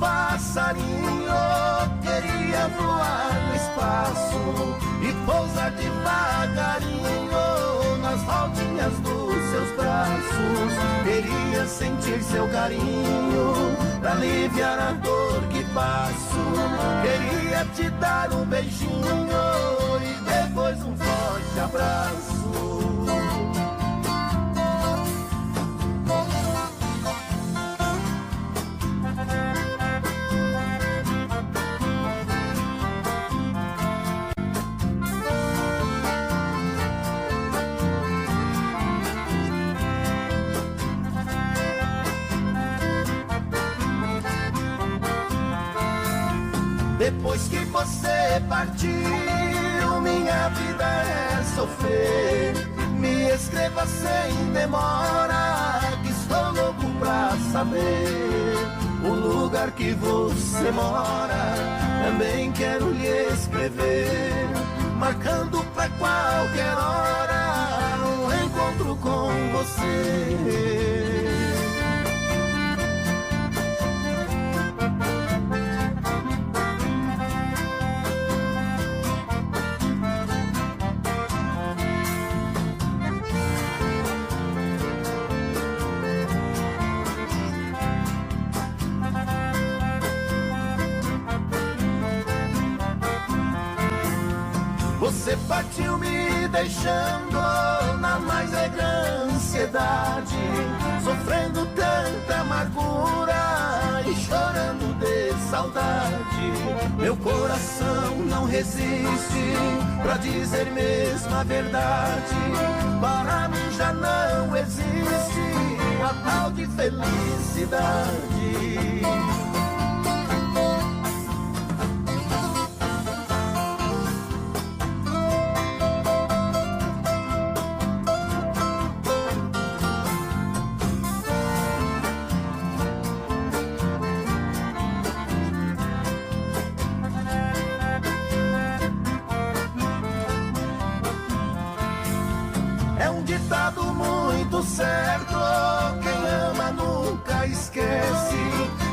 passarinho queria voar no espaço e pousar devagarinho nas rodinhas dos seus braços. Queria sentir seu carinho pra aliviar a dor que passo. Queria te dar um beijinho e depois um forte abraço. Depois que você partiu, minha vida é sofrer. Me escreva sem demora, que estou louco pra saber o lugar que você mora. Também quero lhe escrever, marcando pra qualquer hora um encontro com você. Você partiu me deixando na mais negra ansiedade, sofrendo tanta amargura e chorando de saudade. Meu coração não resiste pra dizer mesmo a verdade. Para mim já não existe a tal de felicidade. Ditado muito certo, quem ama nunca esquece.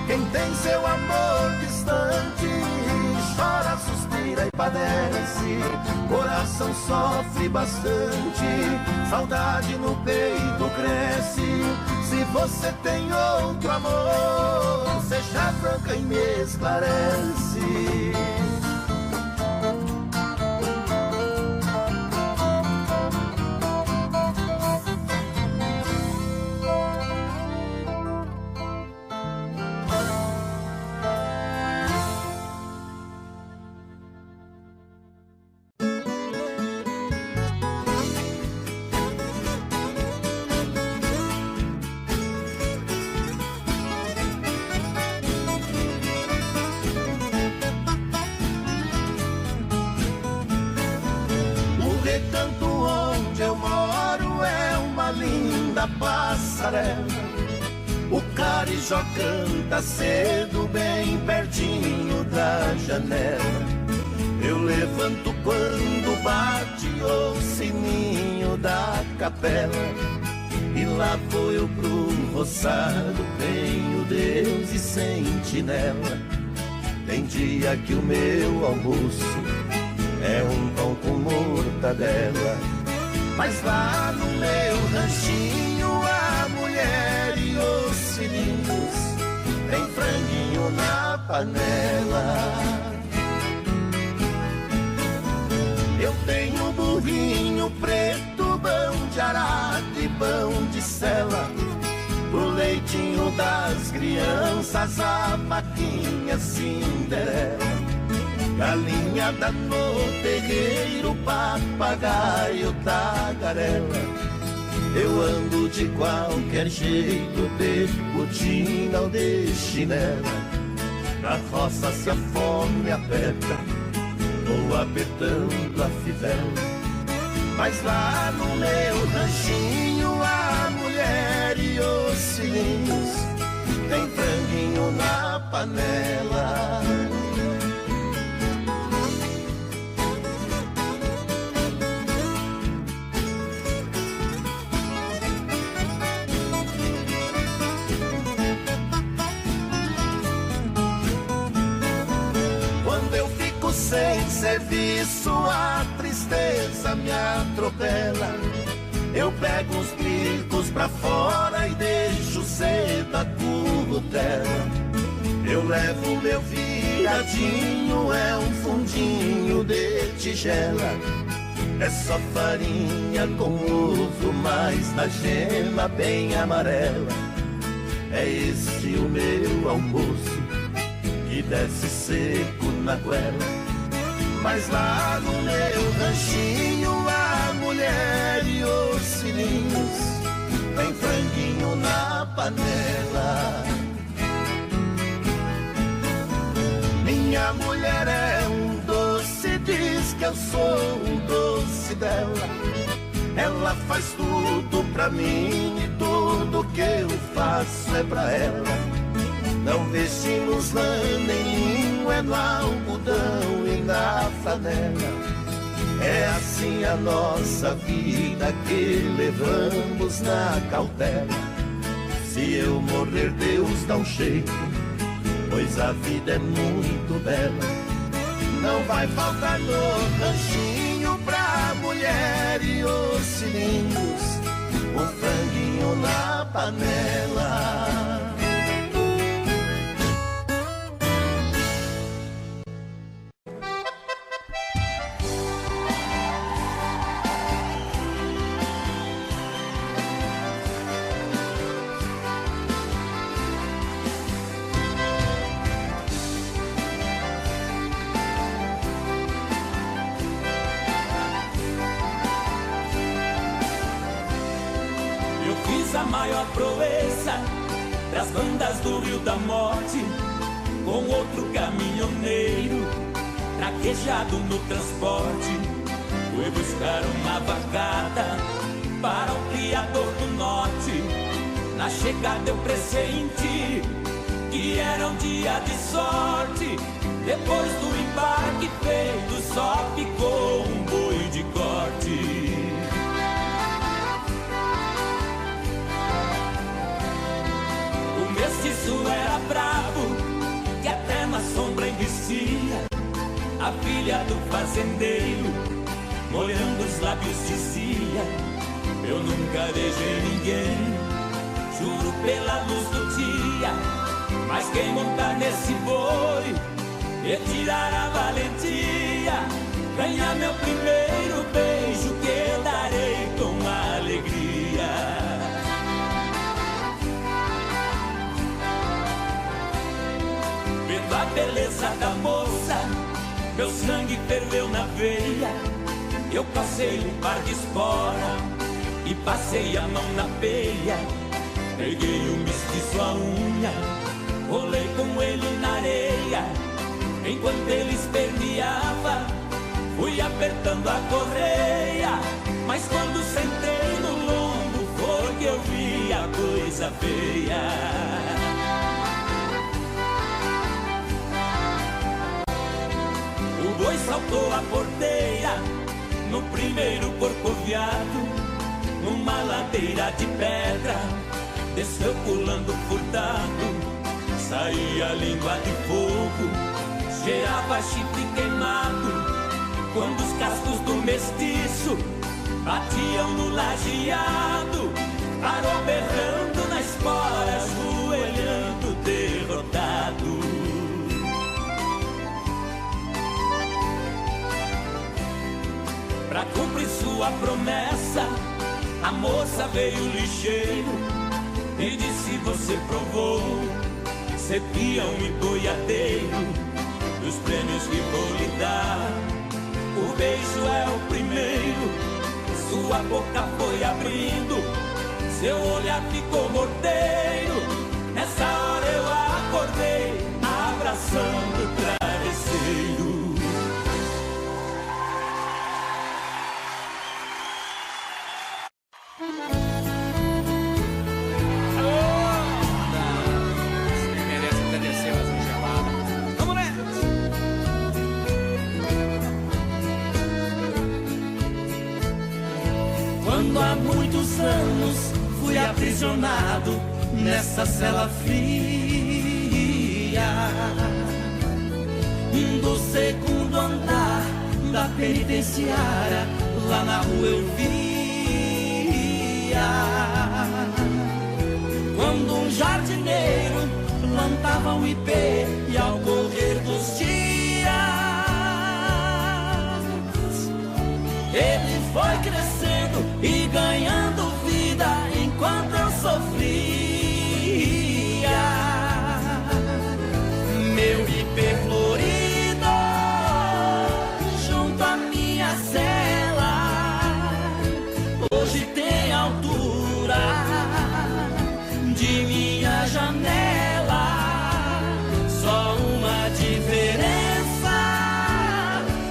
Quem tem seu amor distante chora, suspira e padece. Coração sofre bastante, saudade no peito cresce. Se você tem outro amor, seja franca e me esclarece. O carijó canta cedo bem pertinho da janela. Eu levanto quando bate o sininho da capela. E lá vou eu pro roçado, tenho Deus e sentinela. Tem dia que o meu almoço é um pão com mortadela. Mas lá no meu ranchinho a mulher e os filhinhos tem franguinho na panela. Eu tenho um burrinho preto, bão de arado e bão de sela. Pro leitinho das crianças a vaquinha Cinderela. Galinhada no terreiro, papagaio, tagarela. Eu ando de qualquer jeito, de botina ou de chinela. Na roça se a fome aperta, vou apertando a fivela. Mas lá no meu ranchinho a mulher e os filhinhos tem franguinho na panela. serviço a tristeza me atropela. Eu pego os bicos pra fora e deixo cedo a currutela. Eu levo meu viradinho, é um fundinho de tigela. É só farinha com ovo, mas na gema bem amarela. É esse o meu almoço, que desce seco na goela. Mas lá no meu ranchinho, a mulher e os filhinhos tem franguinho na panela. Minha mulher é um doce, diz que eu sou o doce dela. Ela faz tudo pra mim e tudo que eu faço é pra ela. Não vestimos lã nem linho, é no algodão e na flanela. É assim a nossa vida que levamos na cautela. Se eu morrer, Deus dá um jeito, pois a vida é muito bela. Não vai faltar no ranchinho pra mulher e os filhinhos um franguinho na panela. A maior proeza das bandas do Rio da Morte, com outro caminhoneiro traquejado no transporte. Fui buscar uma vacada para o criador do norte. Na chegada eu pressenti que era um dia de sorte. Depois do embarque feito, só ficou um boi de corte. Mestiço era bravo, que até na sombra envicia. A filha do fazendeiro, molhando os lábios, dizia: eu nunca beijei ninguém, juro pela luz do dia. Mas quem montar nesse boi e tirar a valentia, ganha meu primeiro beijo, que eu darei com alegria. Vendo a beleza da moça, meu sangue ferveu na veia. Eu passei um par de espora e passei a mão na peia. Peguei o mestiço à unha, rolei com ele na areia. Enquanto ele esperneava, fui apertando a correia. Mas quando sentei no lombo, foi que eu vi a coisa feia. O boi saltou a porteira no primeiro corcoviado, numa ladeira de pedra, desceu pulando furtado. Saía a língua de fogo, cheirava chifre queimado. Quando os cascos do mestiço batiam no lajeado, parou berrando na espora, ajoelhando derrotado. Pra cumprir sua promessa, a moça veio ligeiro e disse: você provou ser peão e boiadeiro dos prêmios que vou lhe dar. O beijo é o primeiro, sua boca foi abrindo, seu olhar ficou morteiro. Nessa hora eu acordei, abraçando o travesseiro. Quando há muitos anos fui aprisionado nessa cela fria do segundo andar penitenciária, lá na rua eu via quando um jardineiro plantava um ipê e ao correr dos dias ele foi crescendo e ganhando vida enquanto eu sofria. Meu ipê florido junto à minha cela hoje tem altura de minha janela. Só uma diferença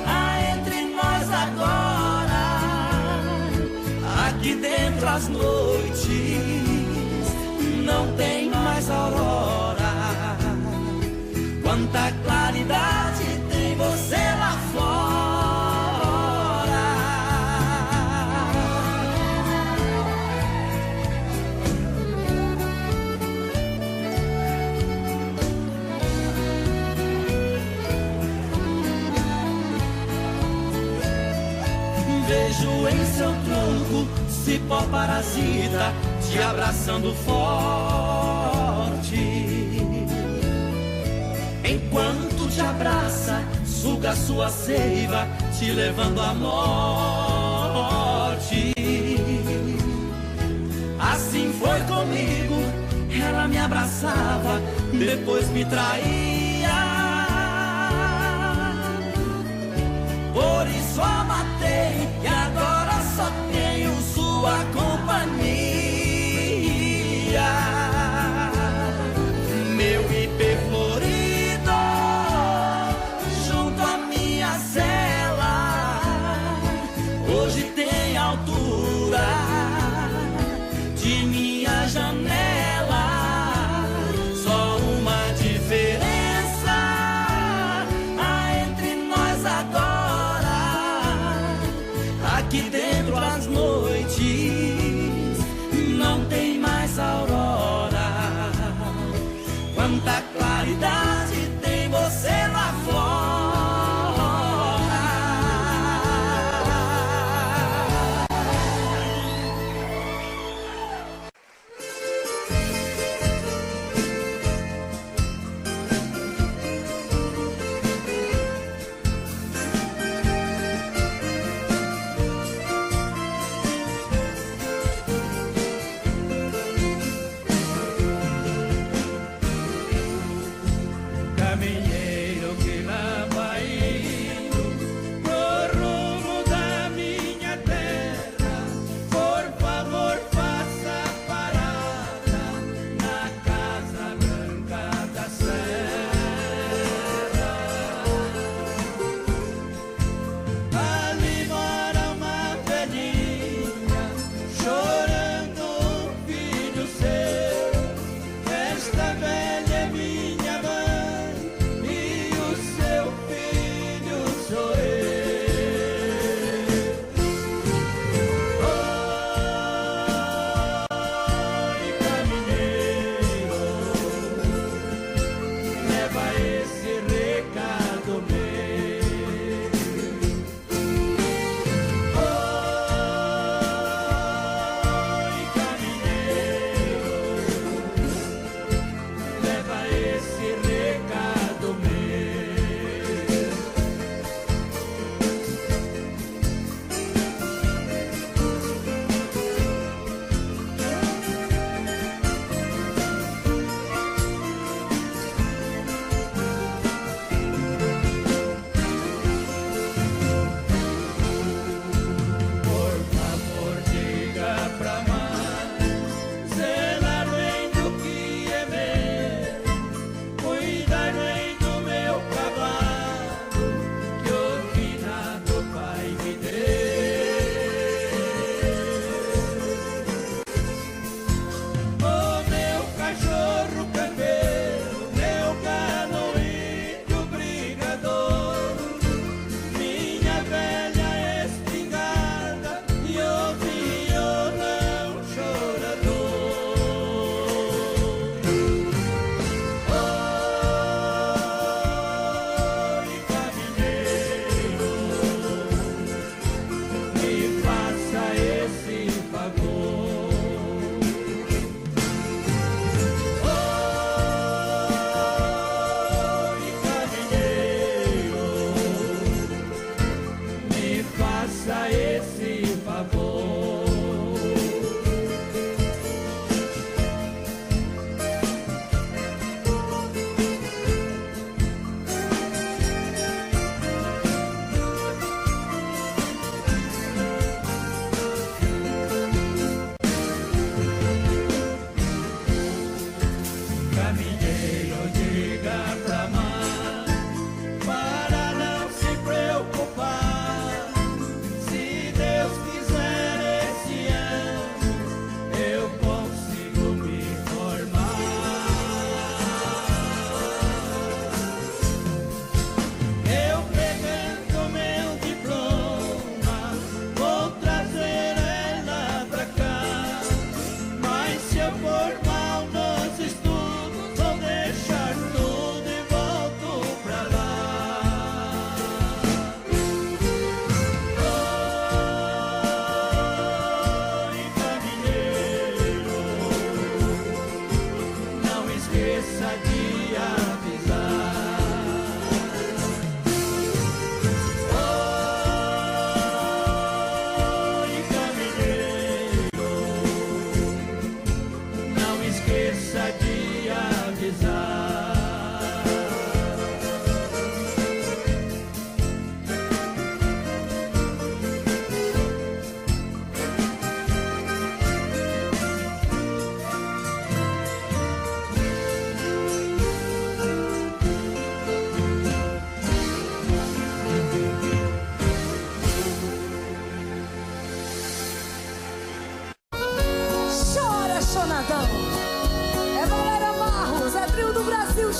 há entre nós agora. Aqui dentro as noites não tem mais aurora. Quanta claridade tem você lá fora. Vejo em seu tronco cipó parasita te abraçando forte. Enquanto te abraça, suga sua seiva, te levando à morte. Assim foi comigo, ela me abraçava, depois me traía. Por isso a matei e agora só tenho sua companhia. Meu ipê florido junto à minha cela hoje tem altura de minha janela. Só uma diferença há entre nós agora. Aqui dentro as noites não tem mais aurora. Quanta claridade tem você lá fora.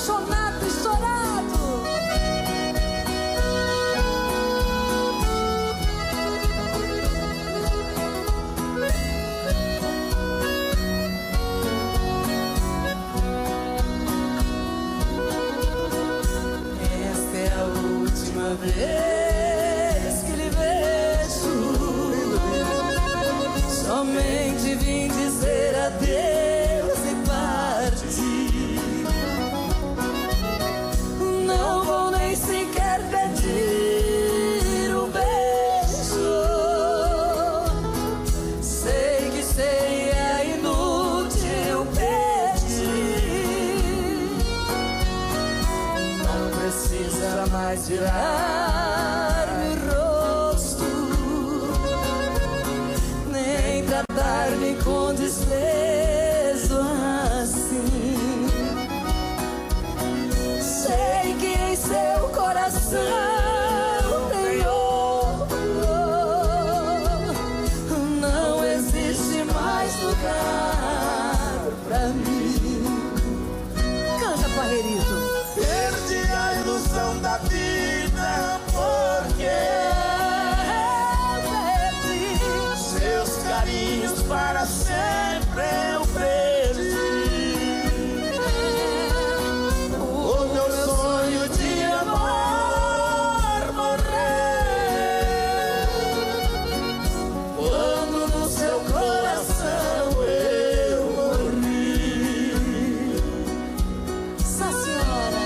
apaixonado, estourado. Esta é a última vez que lhe vejo. Somente vim dizer adeus e partir. Não vou nem sequer pedir um beijo. Sei que seria inútil pedir. Não precisa mais tirar meu rosto, nem tratar-me com desprezo assim. Sei que em seu coração tem outro. Não existe mais lugar pra mim. Canta, Parreirito. Perdi a ilusão da vida porque seus carinhos para sempre eu perdi. O meu sonho de amor morreu quando no seu coração eu morri. Nossa Senhora.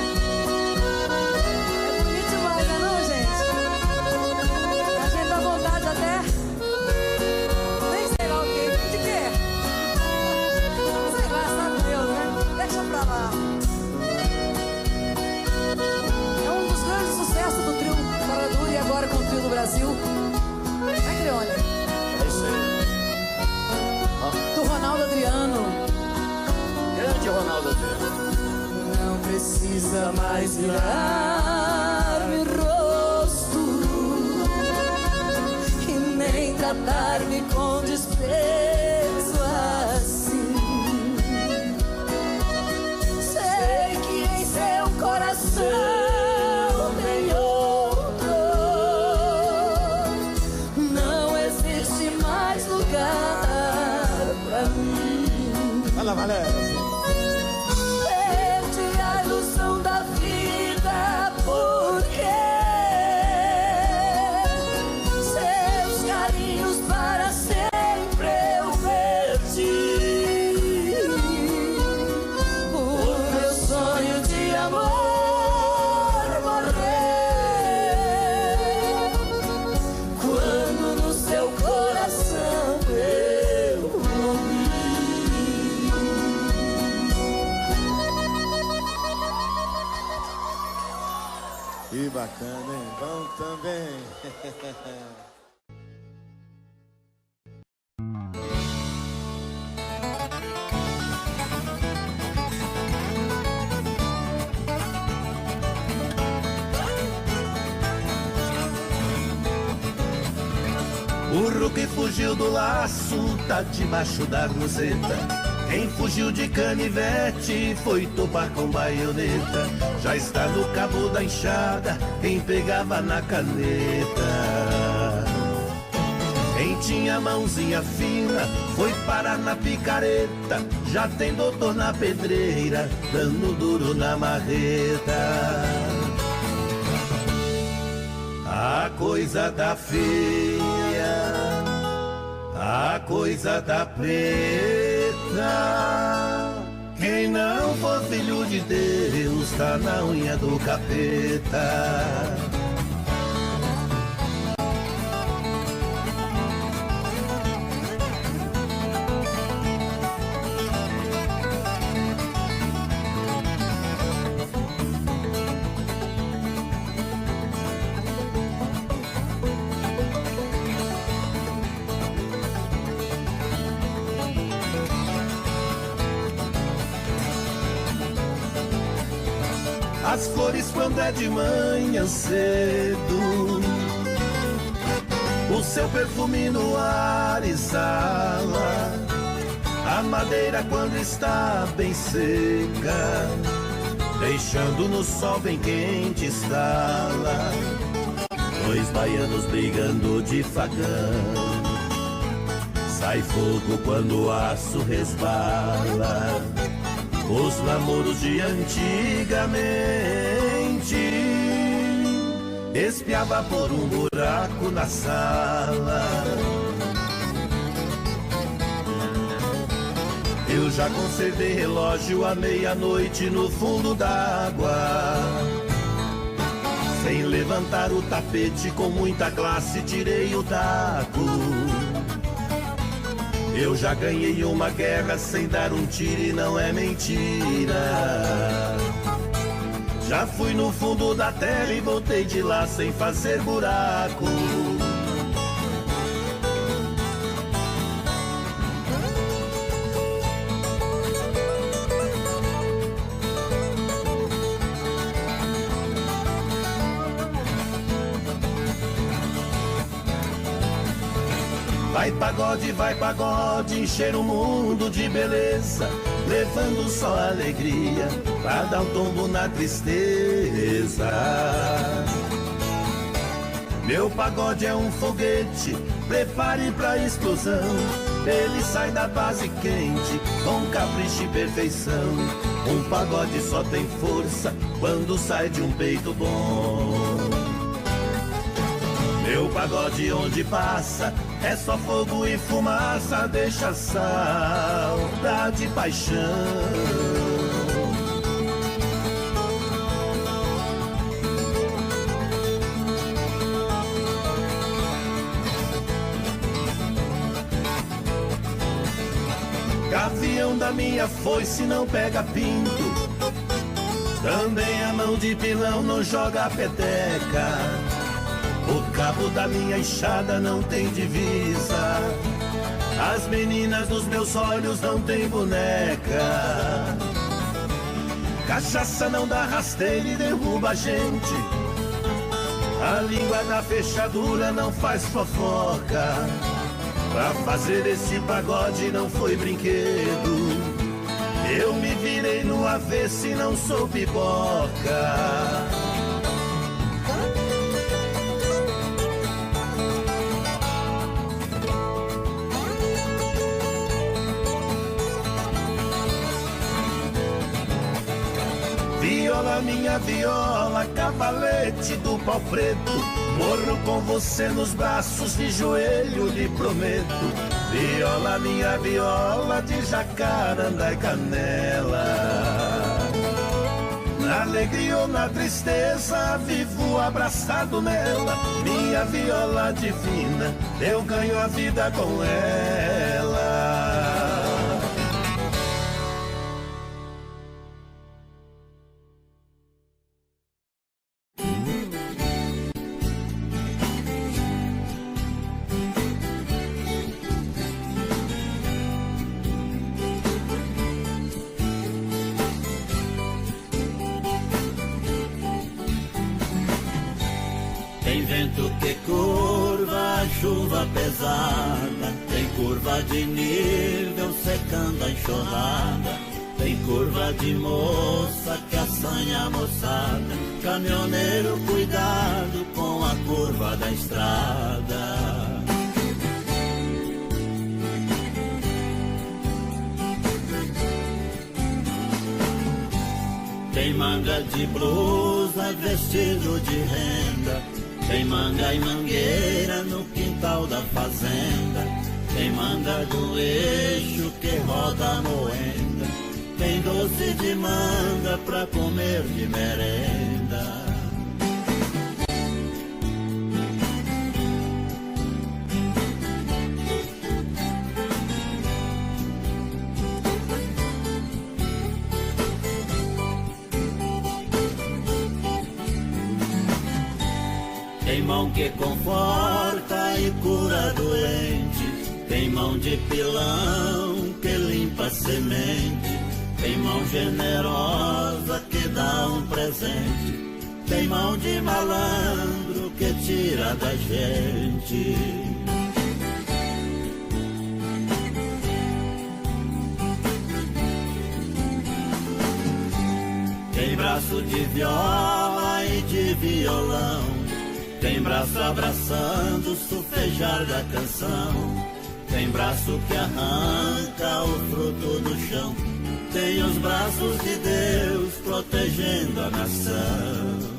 É bonito demais, né, não, gente? A gente dá vontade até. Nem sei lá o que. De quê? Sei lá, sabe Deus, né? Deixa pra lá. É um dos grandes sucessos do trio Cara Dura e agora com o trio do Brasil. É, Creone? É isso aí. Do Ronaldo Adriano. Grande Ronaldo Adriano. Não precisa mais virar-me rosto e nem tratar-me com desprezo assim. Sei que em seu coração tem outro. Não existe mais lugar pra mim. Vai lá, Valéria. Perdi a ilusão da vida porque seus carinhos para sempre eu perdi. O meu sonho de amor morreu quando no seu coração eu morri. Que bacana, hein? Bom também. Burro que fugiu do laço tá debaixo da roseta. Quem fugiu de canivete foi topar com baioneta. Já está no cabo da enxada quem pegava na caneta. Quem tinha mãozinha fina foi parar na picareta. Já tem doutor na pedreira dando duro na marreta. A coisa tá feia, a coisa tá preta. Quem não for filho de Deus tá na unha do capeta. As flores quando é de manhã cedo, o seu perfume no ar exala. A madeira quando está bem seca, deixando no sol bem quente estala. Dois baianos brigando de facão, sai fogo quando o aço resbala. Os namoros de antigamente, espiava por um buraco na sala. Eu já conservei relógio à meia-noite no fundo d'água. Sem levantar o tapete, com muita classe tirei o taco. Eu já ganhei uma guerra sem dar um tiro e não é mentira. Já fui no fundo da terra e voltei de lá sem fazer buraco. Vai pagode, encher o mundo de beleza, levando só alegria pra dar um tombo na tristeza. Meu pagode é um foguete, prepare pra explosão. Ele sai da base quente, com capricho e perfeição. Um pagode só tem força quando sai de um peito bom. Meu pagode onde passa é só fogo e fumaça, deixa saudade e paixão. Gavião da minha foice não pega pinto, também a mão de pilão não joga peteca. O cabo da minha enxada não tem divisa, as meninas dos meus olhos não tem boneca. Cachaça não dá rasteira e derruba a gente, a língua da fechadura não faz fofoca. Pra fazer esse pagode não foi brinquedo, eu me virei no avesso e não sou pipoca. Viola, minha viola, cavalete do pau preto, morro com você nos braços, de joelho lhe prometo. Viola, minha viola, de jacarandá e canela. Na alegria ou na tristeza, vivo abraçado nela. Minha viola divina, eu ganho a vida com ela. Que curva a chuva pesada, tem curva de nível secando a enxurrada, tem curva de moça que assanha a moçada. Caminhoneiro, cuidado com a curva da estrada. Tem manga de blusa, vestido de renda, tem manga e mangueira no quintal da fazenda, tem manga do eixo que roda a moenda, tem doce de manga pra comer de merenda. Tem mão que conforta e cura doente, tem mão de pilão que limpa a semente, tem mão generosa que dá um presente, tem mão de malandro que tira da gente. Tem braço de viola e de violão, tem braço abraçando o sufejar da canção, tem braço que arranca o fruto do chão, tem os braços de Deus protegendo a nação.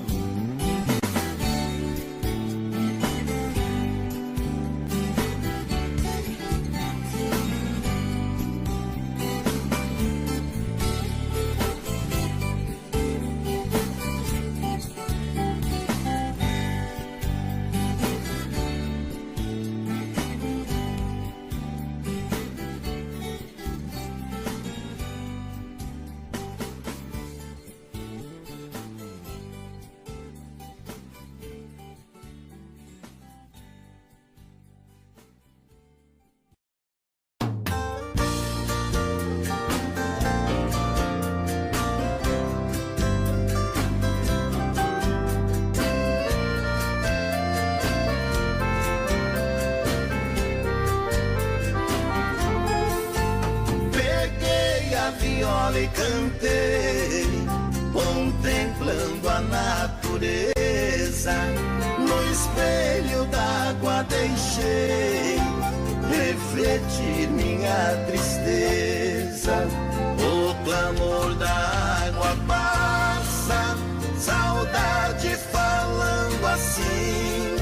E cantei, contemplando a natureza. No espelho d'água deixei refletir minha tristeza. O clamor da água passa, saudade falando assim.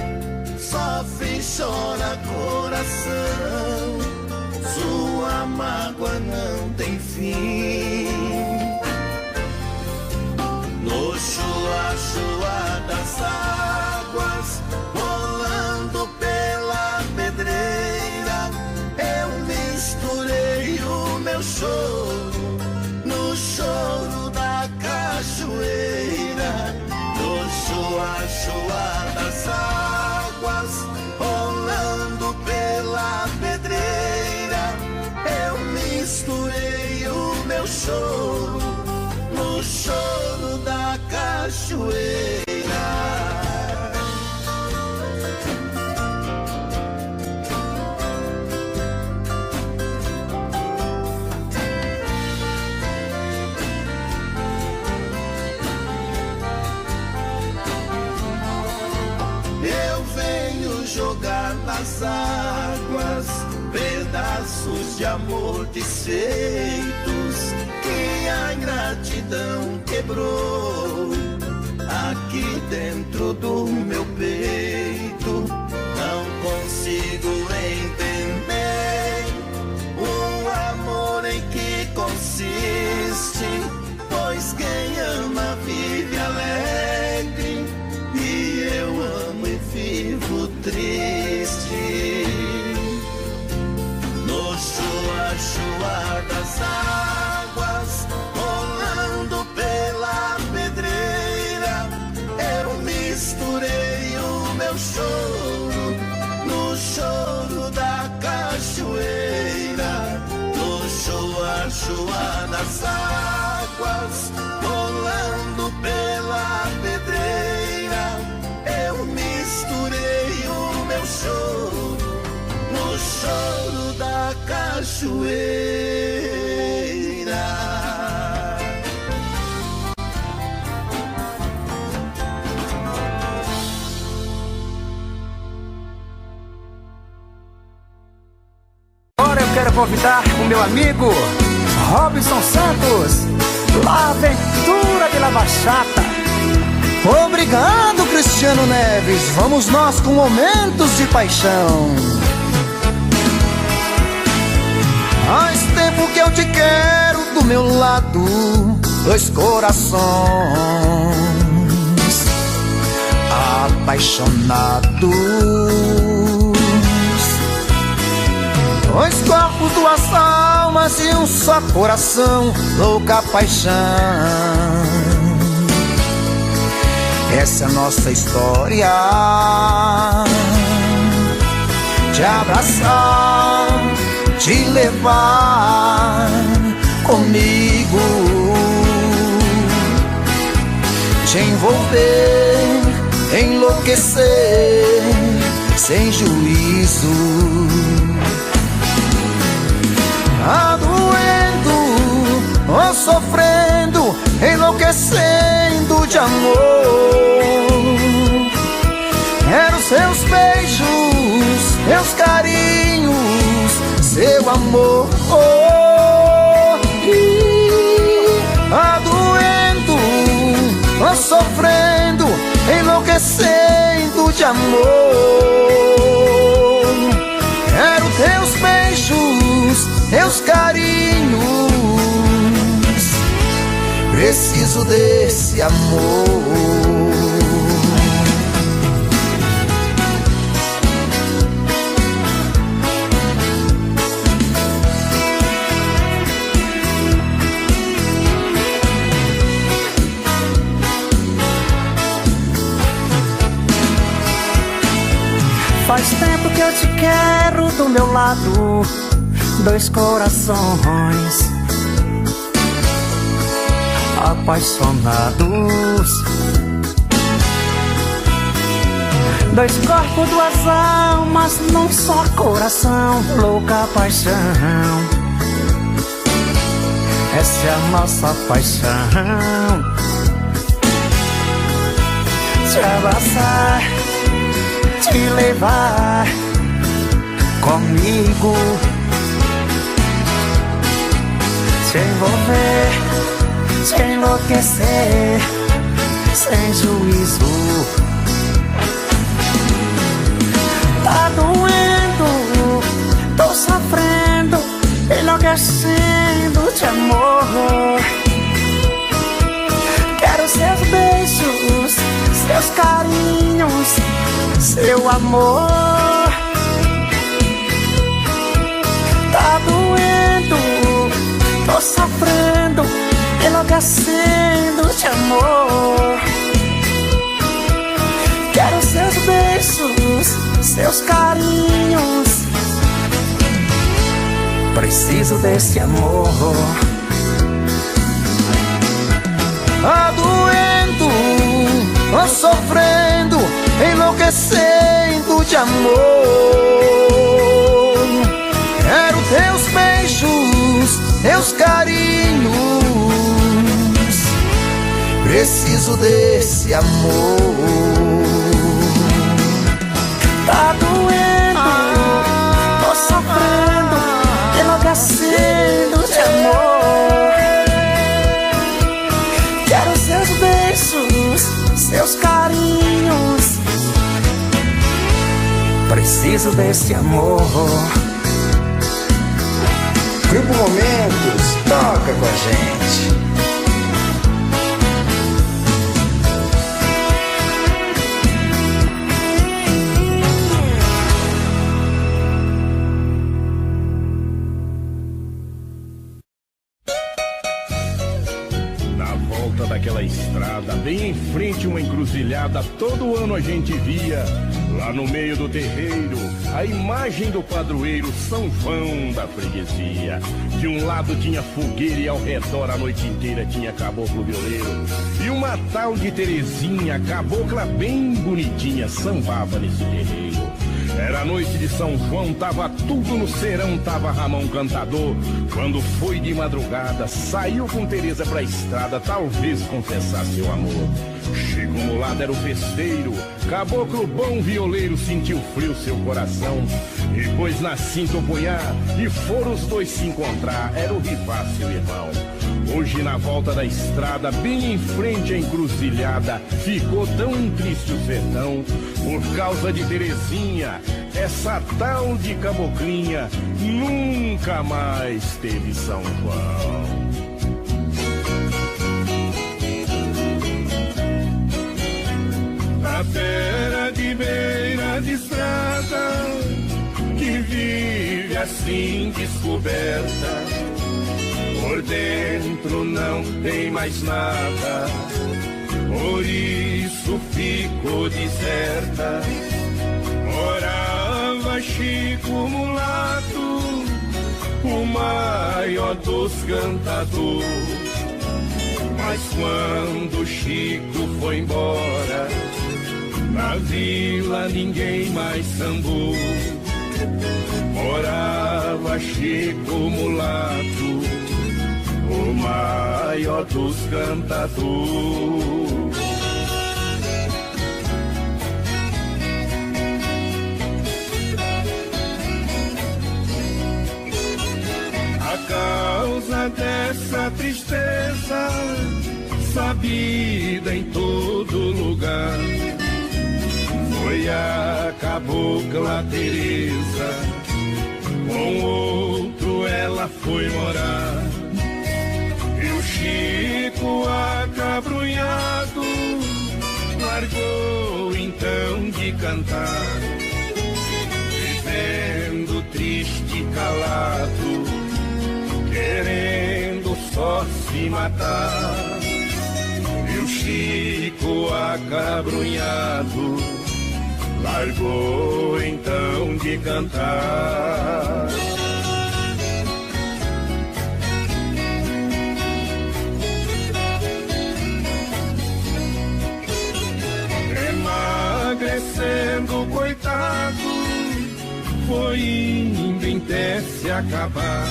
Sofre e chora coração, sua mágoa não tem fim. No chua-chua das águas, rolando pela pedreira, eu misturei o meu choro no choro da cachoeira. No chua-chua das águas, rolando pela pedreira, eu misturei o meu choro no choro da cachoeira. Eu venho jogar nas águas pedaços de amor desfeitos que a ingratidão quebrou aqui dentro do meu peito. Não consigo entender o amor em que consiste, pois quem ama vive alegre e eu amo e vivo triste. No chua-chua das águas, rolando pela pedreira, eu misturei o meu choro no choro da cachoeira. No chua-chua das águas, rolando pela pedreira, eu misturei o meu choro no choro da cachoeira. Agora eu quero convidar o meu amigo Robson Santos, La Aventura de la Bachata. Obrigado, Cristiano Neves. Vamos nós com momentos de paixão. Faz tempo que eu te quero do meu lado, dois corações apaixonados, dois corpos, duas almas e um só coração, louca paixão. Essa é a nossa história, te abraçar, te levar comigo, te envolver, enlouquecer sem juízo. Tá doendo ou sofrendo, enlouquecendo esquecendo de amor. Quero seus beijos, meus carinhos, seu amor. Doendo, sofrendo, enlouquecendo de amor. Quero teus beijos, teus carinhos, preciso desse amor. Faz tempo que eu te quero do meu lado, dois corações apaixonados, dois corpos, duas almas num só coração, louca paixão. Essa é a nossa paixão. Te abraçar, te levar comigo, te envolver, te enlouquecer, sem juízo. Tá doendo, tô sofrendo, enlouquecendo de amor. Quero seus beijos, seus carinhos, seu amor. Tá doendo, tô sofrendo, enlouquecendo de amor. Quero seus beijos, seus carinhos, preciso desse amor. Tá doendo, tô sofrendo, enlouquecendo de amor. Quero teus beijos, teus carinhos, preciso desse amor. Tá doendo, tô sofrendo, enlouquecendo de amor. Quero seus beijos, seus carinhos, preciso desse amor. Grupo Momentos, toca com a gente. Daquela estrada, bem em frente uma encruzilhada, todo ano a gente via, lá no meio do terreiro, a imagem do padroeiro São João da freguesia. De um lado tinha fogueira e ao redor a noite inteira tinha caboclo violeiro. E uma tal de Terezinha, cabocla bem bonitinha, sambava nesse terreiro. Era noite de São João, tava tudo no serão, tava Ramão cantador. Quando foi de madrugada, saiu com Tereza pra estrada, talvez confessar seu amor. Chico Mulado era o festeiro, caboclo bom violeiro, sentiu frio seu coração. E pôs na cinta o punhar, e foram os dois se encontrar, era o rival seu irmão. Hoje na volta da estrada, bem em frente à encruzilhada, ficou tão triste o sertão, por causa de Terezinha, essa tal de caboclinha, nunca mais teve São João. Na terra de beira de estrada, que vive assim descoberta, por dentro não tem mais nada, por isso ficou deserta. Morava Chico Mulato, o maior dos cantadores. Mas quando Chico foi embora, na vila ninguém mais sambou. Morava Chico Mulato, o maior dos cantadores. causa dessa tristeza, sabida em todo lugar, foi a cabocla Teresa, com outro ela foi morar. E o Chico acabrunhado largou então de cantar, vivendo triste e calado, querendo só se matar. E o Chico acabrunhado largou então de cantar. Emagrecendo, coitado, foi indo até se acabar,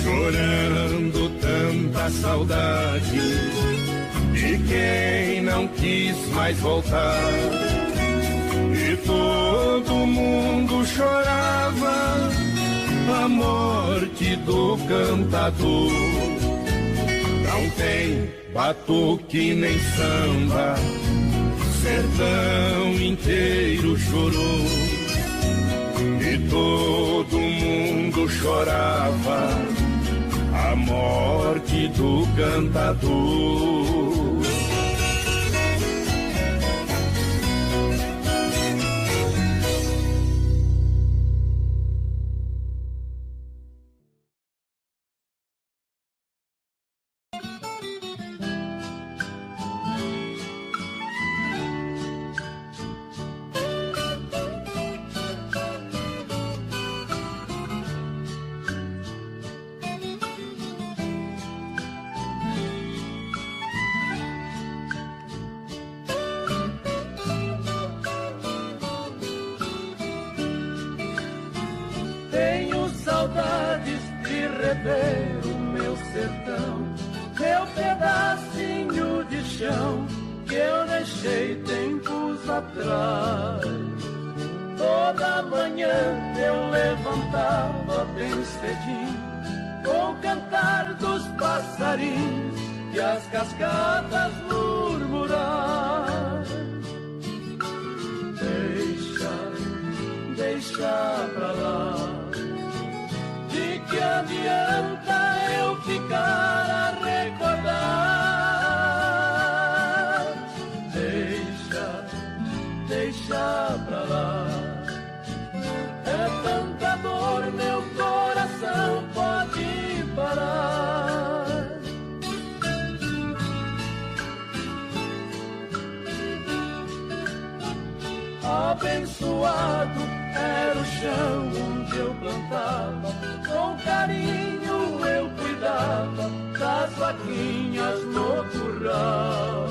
chorando tanta saudade de quem não quis mais voltar. E todo mundo chorava a morte do cantador. Não tem batuque nem samba, sertão inteiro chorou. E todo mundo chorava a morte do cantador. Saudades de rever o meu sertão, meu pedacinho de chão que eu deixei tempos atrás. Toda manhã eu levantava bem cedinho, com o cantar dos passarinhos e as cascadas murmurar. Deixa pra lá, de que adianta eu ficar a recordar? Deixa pra lá. É tanta dor, meu coração pode parar. Abençoado era o chão onde eu plantava, com carinho eu cuidava das vaquinhas no curral.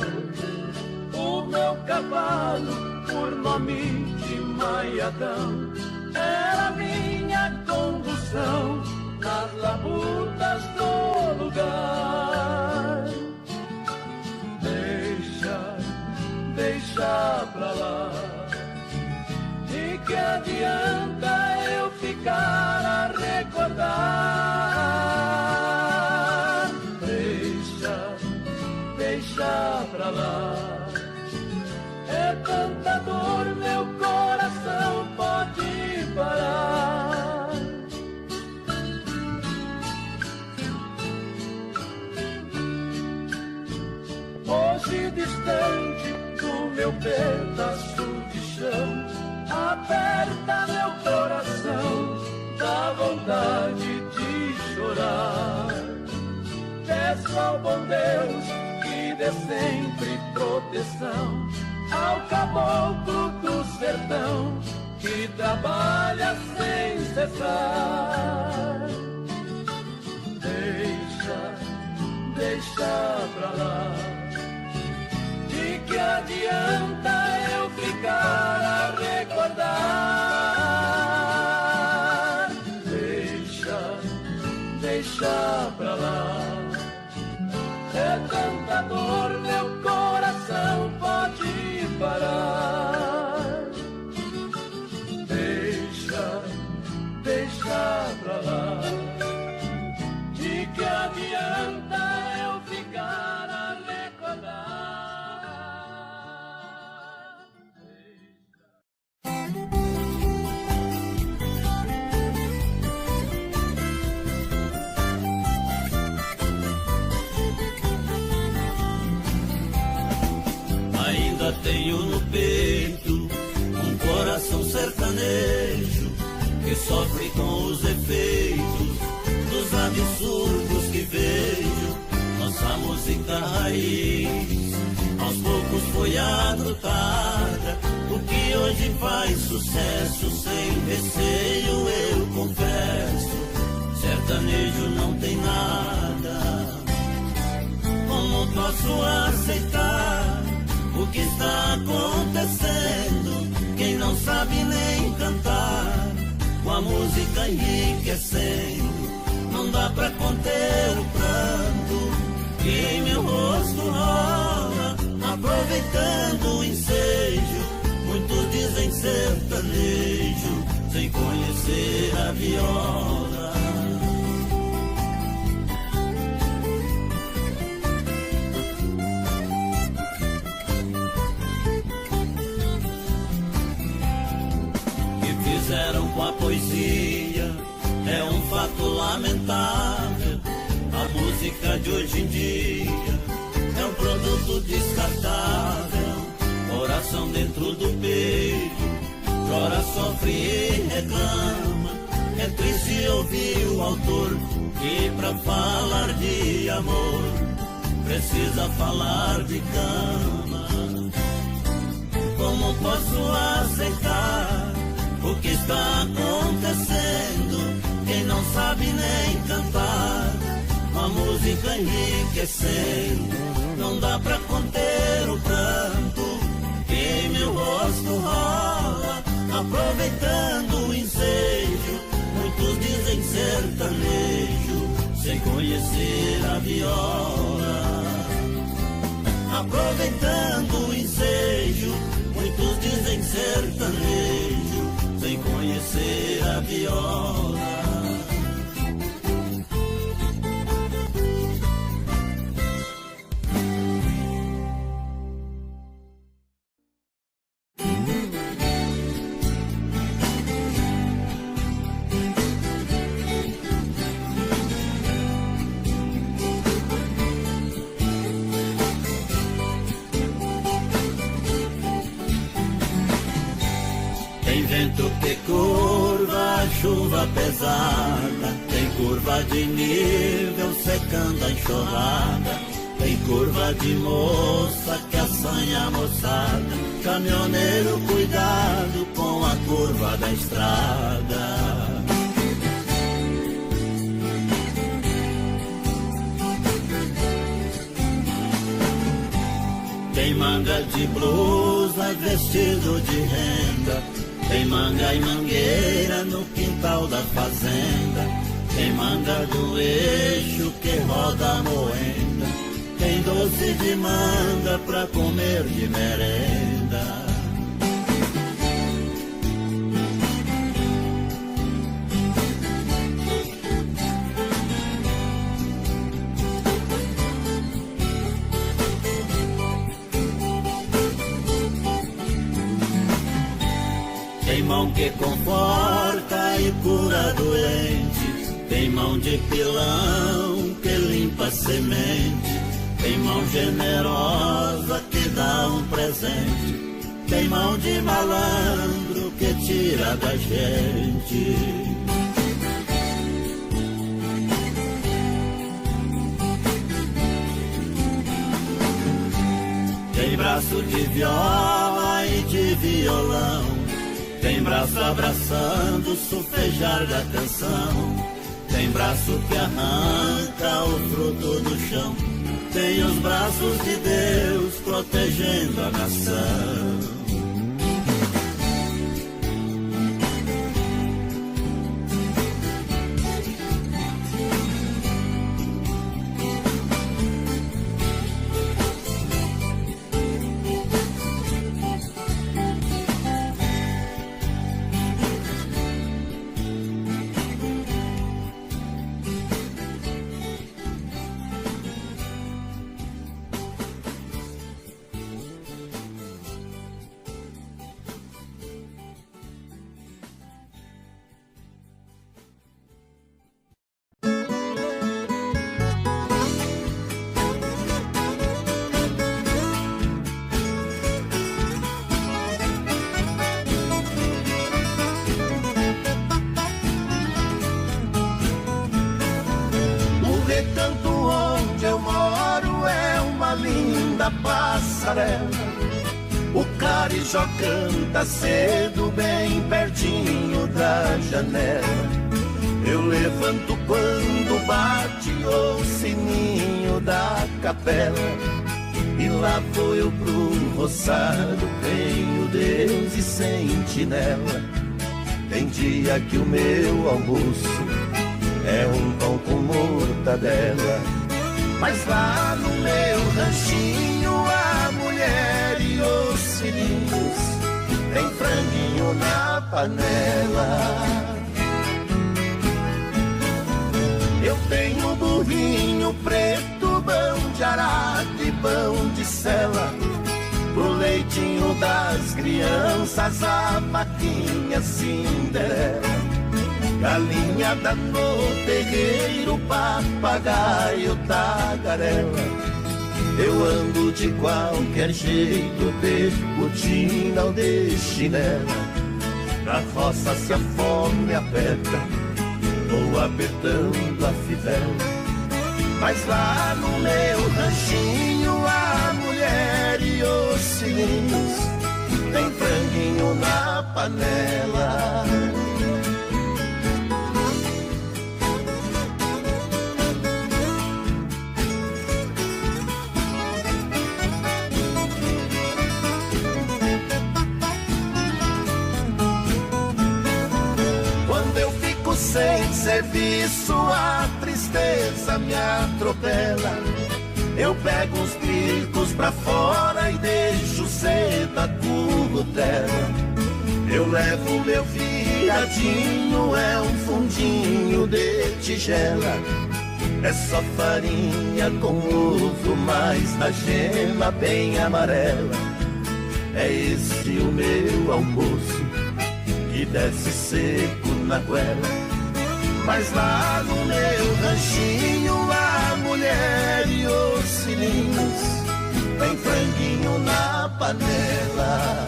O meu cavalo, por nome de Maiadão, era minha condução nas labutas do lugar. Deixa pra lá, de que adianta eu ficar a recordar? Deixa pra lá. É tanta dor, meu coração pode parar. Hoje distante do meu pedaço de chão, aperta meu coração, dá vontade de chorar. Peço ao bom Deus que dê sempre proteção ao caboclo do sertão, que trabalha sem cessar. Deixa pra lá, de que adianta eu ficar a recordar? Deixa pra lá. É tanta dor, meu coração pode parar. Deixa pra lá, de ainda tenho no peito um coração sertanejo que sofre com os efeitos dos absurdos que vejo. Nossa música raiz aos poucos foi adotada. O que hoje faz sucesso sem receio, eu confesso, sertanejo não tem nada. Como posso aceitar o que está acontecendo? Quem não sabe nem cantar, com a música enriquecendo, não dá pra conter o pranto que em meu rosto rola, aproveitando o ensejo. Muitos dizem sertanejo, sem conhecer a viola. Fizeram com a poesia é um fato lamentável. A música de hoje em dia é um produto descartável. Coração dentro do peito chora, sofre e reclama. É triste ouvir o autor que pra falar de amor precisa falar de cama. Como posso aceitar o que está acontecendo? Quem não sabe nem cantar, a música enriquecendo, não dá pra conter o pranto que em meu rosto rola, aproveitando o ensejo. Muitos dizem sertanejo, sem conhecer a viola. Aproveitando o ensejo, muitos dizem sertanejo, sem conhecer a viola. Vento que curva, chuva pesada, tem curva de nível secando a enxurrada, tem curva de moça que assanha a moçada. Caminhoneiro, cuidado com a curva da estrada. Tem manga de blusa, vestido de renda, tem manga e mangueira no quintal da fazenda. Tem manga do eixo que roda a moenda. Tem doce de manga pra comer de merenda. Tem mão que conforta e cura doente, tem mão de pilão que limpa semente, tem mão generosa que dá um presente, tem mão de malandro que tira da gente. Tem braço de viola e de violão, tem braço abraçando o sufejar da canção, tem braço que arranca o fruto do chão, tem os braços de Deus protegendo a nação. passarela. O carijó canta cedo, bem pertinho da janela. Eu levanto quando bate o sininho da capela. E lá vou eu pro roçado, tenho Deus e sentinela. Tem dia que o meu almoço é um pão com mortadela. Mas lá no meu ranchinho a mulher e os filhinhos tem franguinho na panela. Eu tenho burrinho preto, pão de arado e pão de sela. Pro leitinho das crianças, a vaquinha Cinderela. Galinhada no terreiro, papagaio, tagarela. Eu ando de qualquer jeito, de botina ou de chinela. Na roça se a fome aperta, vou apertando a fivela. Mas lá no meu ranchinho a mulher e os filhinhos tem franguinho na panela. Quando eu fico sem serviço, a tristeza me atropela. Eu pego os bicos pra fora e deixo cedo a currutela. Eu levo meu viadinho, é um fundinho de tigela. É só farinha com ovo, mas na gema bem amarela. É esse o meu almoço, que desce seco na goela. Mas lá no meu ranchinho a mulher e os filhinhos tem franguinho na panela.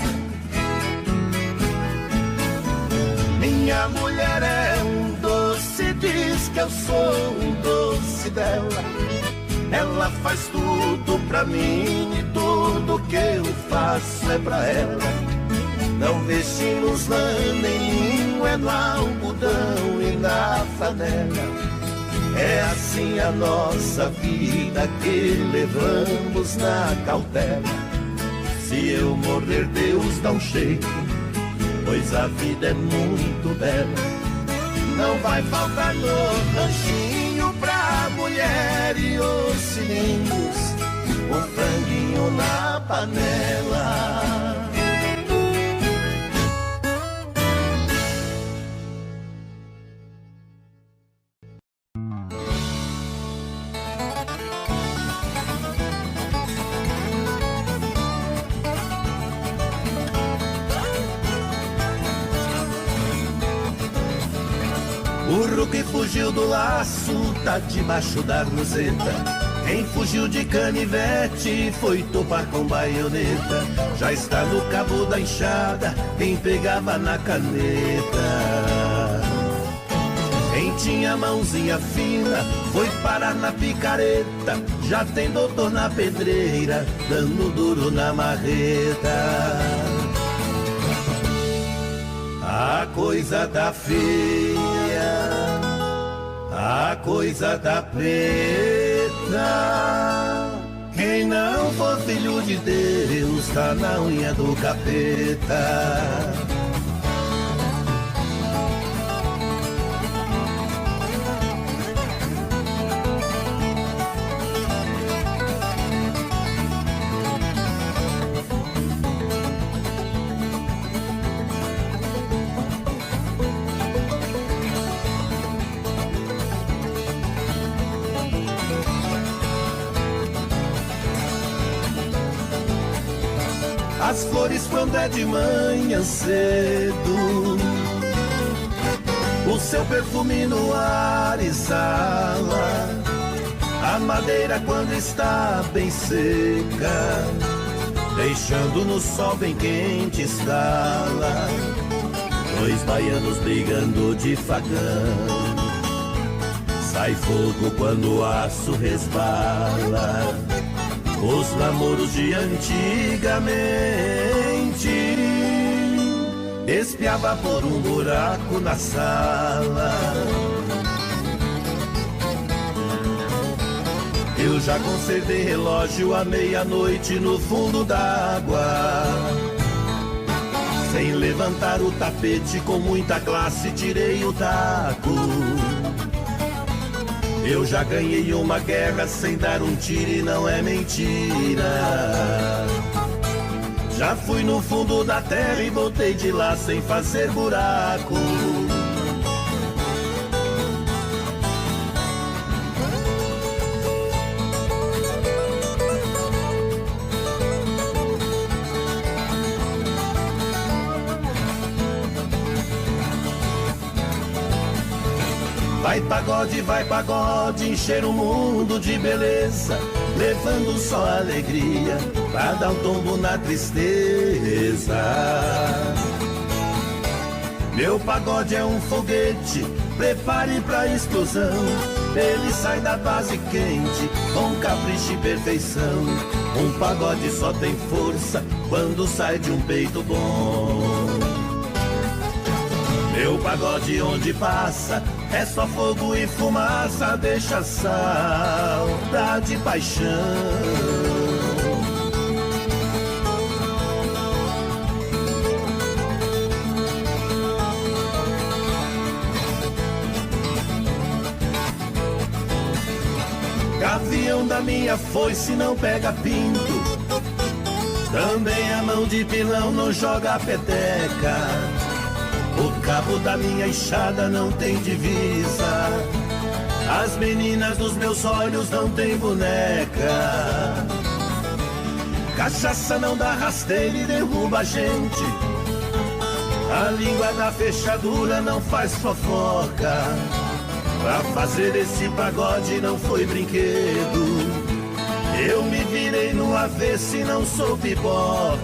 Minha mulher é um doce, diz que eu sou um doce dela. Ela faz tudo pra mim e tudo que eu faço é pra ela. Não vestimos lã nem linho, é no algodão e na flanela. É assim a nossa vida que levamos na cautela. Se eu morrer, Deus dá um jeito, pois a vida é muito bela. Não vai faltar no ranchinho pra mulher e os filhinhos um franguinho na panela. Burro que fugiu do laço tá debaixo da roseta. Quem fugiu de canivete foi topar com baioneta. Já está no cabo da enxada quem pegava na caneta. Quem tinha mãozinha fina foi parar na picareta. Já tem doutor na pedreira dando duro na marreta. A coisa tá feia, a coisa tá preta. Quem não for filho de Deus tá na unha do capeta. As flores quando é de manhã cedo, o seu perfume no ar exala. A madeira quando está bem seca, deixando no sol bem quente estala. Dois baianos brigando de facão, sai fogo quando o aço resbala. os namoros de antigamente. Espiava por um buraco na sala. Eu já consertei relógio à meia-noite no fundo d'água. Sem levantar o tapete, com muita classe tirei o taco. Eu já ganhei uma guerra sem dar um tiro e não é mentira. Já fui no fundo da terra e voltei de lá sem fazer buraco. Vai pagode, encher o mundo de beleza, levando só alegria pra dar um tombo na tristeza. Meu pagode é um foguete, prepare pra explosão. Ele sai da base quente, com capricho e perfeição. Um pagode só tem força quando sai de um peito bom. Meu pagode onde passa é só fogo e fumaça, deixa saudade e paixão. Gavião da minha foice não pega pinto, também a mão de pilão não joga peteca. O cabo da minha enxada não tem divisa, as meninas dos meus olhos não tem boneca. Cachaça não dá rasteira e derruba a gente, a língua da fechadura não faz fofoca. Pra fazer esse pagode não foi brinquedo, eu me virei no avesso e não sou pipoca.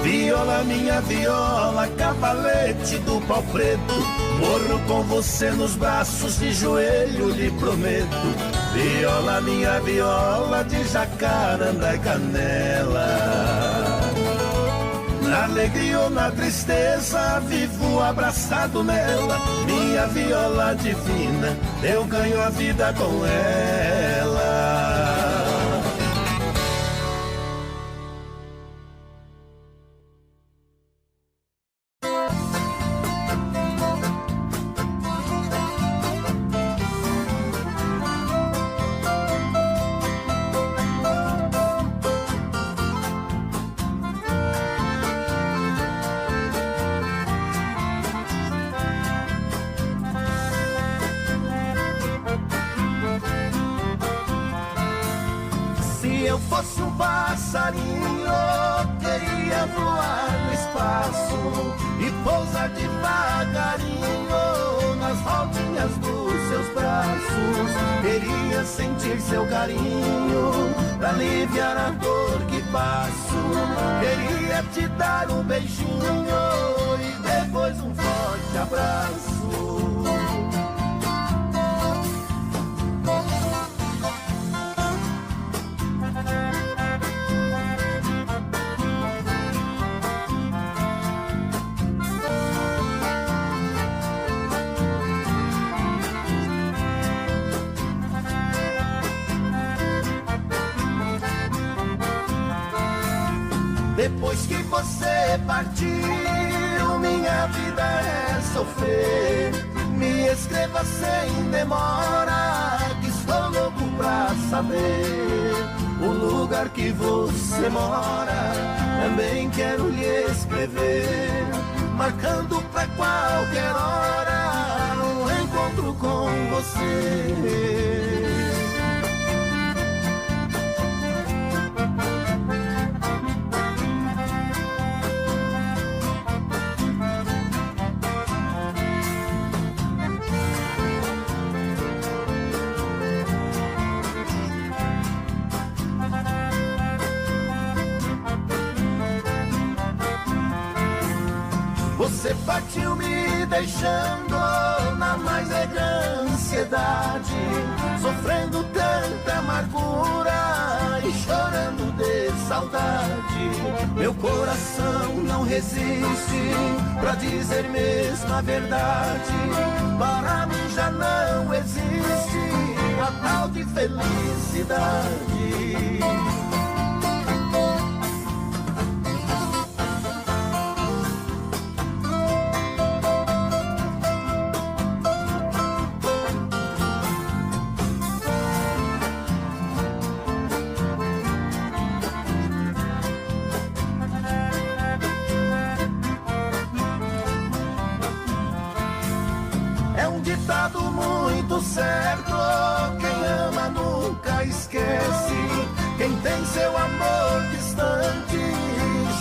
Viola, minha viola, cavalete do pau preto, morro com você nos braços, de joelho lhe prometo. Viola, minha viola, de jacaranda e canela. Na alegria ou na tristeza, vivo abraçado nela. Minha viola divina, eu ganho a vida com ela. Se eu fosse um passarinho, queria voar no espaço e pousar devagarinho nas rodinhas dos seus braços. Queria sentir seu carinho pra aliviar a dor que passo. Queria te dar um beijinho e depois um forte abraço. Depois que você partiu, minha vida é sofrer. Me escreva sem demora, que estou louco pra saber o lugar que você mora. Também quero lhe escrever, marcando pra qualquer hora um encontro com você. partiu me deixando na mais negra ansiedade, sofrendo tanta amargura e chorando de saudade. Meu coração não resiste pra dizer mesmo a verdade. Para mim já não existe a tal de felicidade. Ditado muito certo, quem ama nunca esquece. Quem tem seu amor distante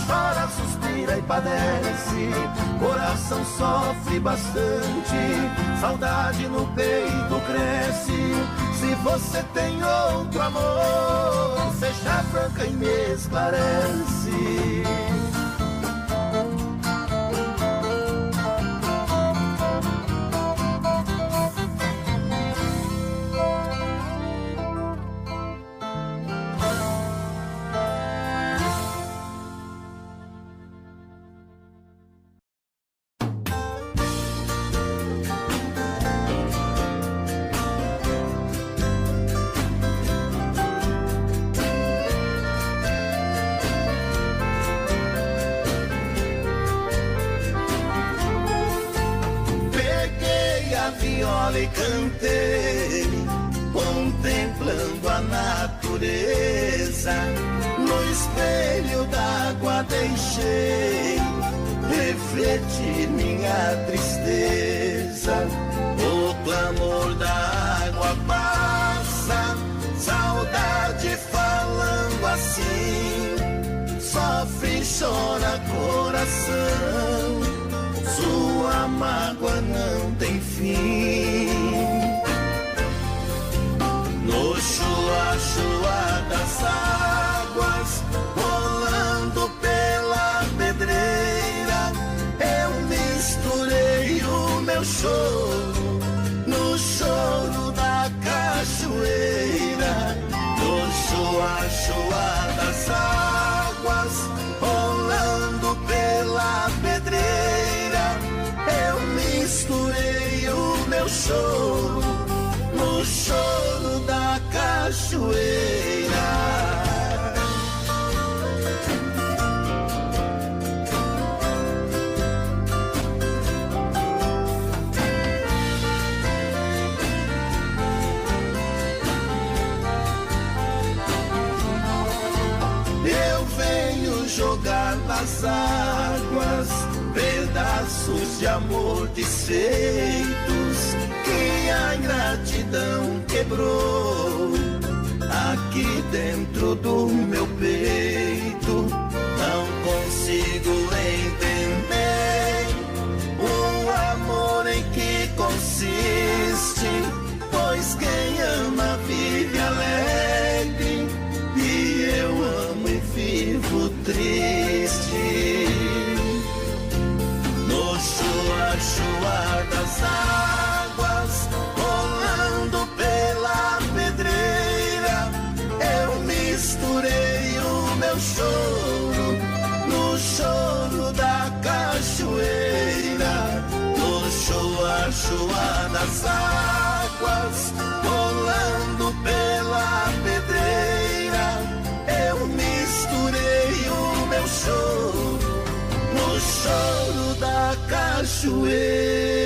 chora, suspira e padece. Coração sofre bastante, saudade no peito cresce. Se você tem outro amor, seja franca e me esclarece. Viola e cantei, contemplando a natureza. No espelho d'água deixei refletir minha tristeza. O clamor da água passa, saudade falando assim. Sofre e chora coração, sua mágoa não tem fim. No chua-chua das águas, rolando pela pedreira, eu misturei o meu choro no choro da cachoeira. No chua-chua das águas, rolando pela pedreira, eu misturei o meu choro no choro da cachoeira. Eu venho jogar nas águas pedaços de amor desfeitos que a ingratidão quebrou. Aqui dentro do meu peito não consigo entender o amor em que consiste, pois quem ama vive alegre e eu amo e vivo triste. No chua-chua das águas, rolando pela pedreira, eu misturei o meu choro no choro da cachoeira. No chua-chua das águas, rolando pela pedreira, eu misturei o meu choro no choro da cachoeira.